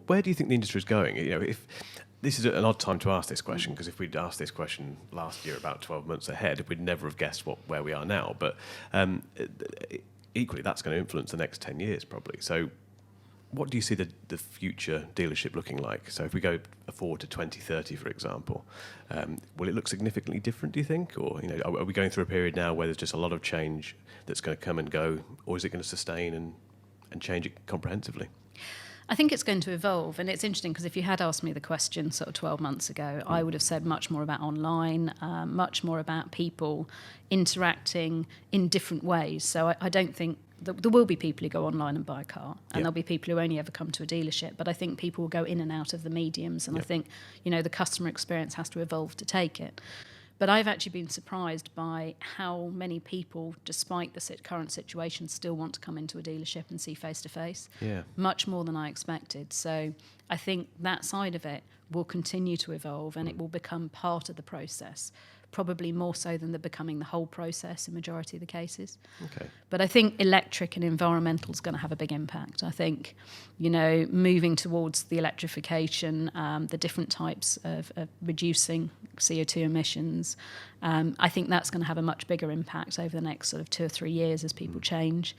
where do you think the industry is going? If this is an odd time to ask this question, because if we'd asked this question last year about 12 months ahead, we'd never have guessed where we are now. But equally, that's going to influence the next 10 years probably. So what do you see the future dealership looking like? So if we go forward to 2030, for example, will it look significantly different, do you think? Or are we going through a period now where there's just a lot of change that's going to come and go, or is it going to sustain and change it comprehensively? I think it's going to evolve, and it's interesting because if you had asked me the question sort of 12 months ago, I would have said much more about online, much more about people interacting in different ways. So I don't think there will be people who go online and buy a car, and there'll be people who only ever come to a dealership, but I think people will go in and out of the mediums, and I think the customer experience has to evolve to take it. But I've actually been surprised by how many people, despite the current situation, still want to come into a dealership and see face-to-face. Yeah. Much more than I expected. So I think that side of it will continue to evolve, and it will become part of the process, probably more so than becoming the whole process in majority of the cases. Okay. But I think electric and environmental is going to have a big impact. I think, moving towards the electrification, the different types of reducing CO2 emissions, I think that's going to have a much bigger impact over the next sort of 2 or 3 years as people change.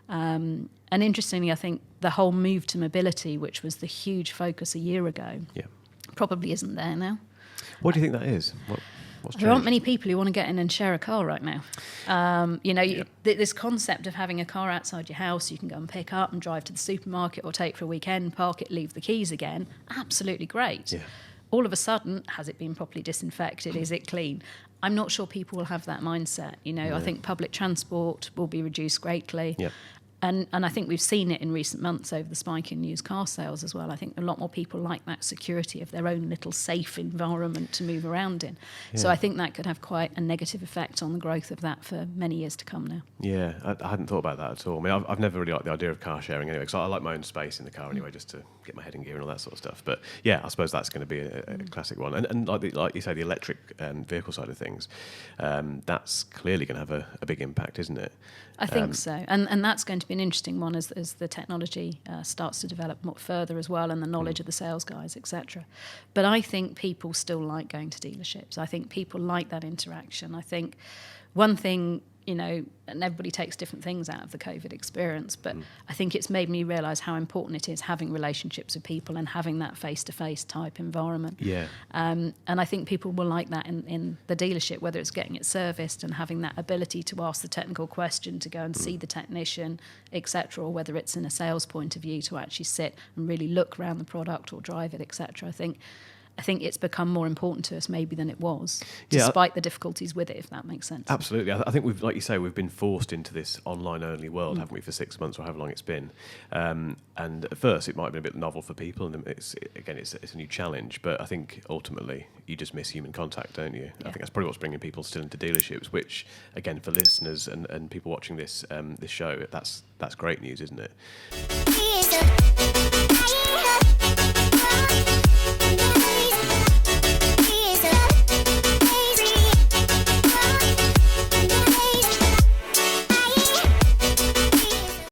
And interestingly, I think the whole move to mobility, which was the huge focus a year ago, probably isn't there now. What do you think that is? There aren't many people who want to get in and share a car right now. This concept of having a car outside your house, you can go and pick up and drive to the supermarket or take for a weekend, park it, leave the keys again, absolutely great. Yeah. All of a sudden, has it been properly disinfected? Is it clean? I'm not sure people will have that mindset. I think public transport will be reduced greatly. Yeah. And I think we've seen it in recent months over the spike in used car sales as well. I think a lot more people like that security of their own little safe environment to move around in. Yeah. So I think that could have quite a negative effect on the growth of that for many years to come now. Yeah, I hadn't thought about that at all. I mean, I've never really liked the idea of car sharing anyway, because I like my own space in the car anyway, just to get my head in gear and all that sort of stuff. But yeah, I suppose that's going to be a classic one. And like you say, the electric vehicle side of things, that's clearly going to have a big impact, isn't it? I think so. And that's going to be an interesting one as the technology starts to develop more further as well, and the knowledge of the sales guys, etc. But I think people still like going to dealerships. I think people like that interaction. I think one thing, and everybody takes different things out of the COVID experience, but I think it's made me realise how important it is having relationships with people and having that face-to-face type environment. Yeah. And I think people will like that in the dealership, whether it's getting it serviced and having that ability to ask the technical question, to go and see the technician, etc., or whether it's in a sales point of view to actually sit and really look around the product or drive it, etc. I think it's become more important to us maybe than it was, despite the difficulties with it, if that makes sense. Absolutely. I think we've, like you say, we've been forced into this online-only world, haven't we, for 6 months or however long it's been. And at first, it might have been a bit novel for people, and it's a new challenge. But I think ultimately, you just miss human contact, don't you? Yeah. I think that's probably what's bringing people still into dealerships. Which, again, for listeners and people watching this show, that's great news, isn't it?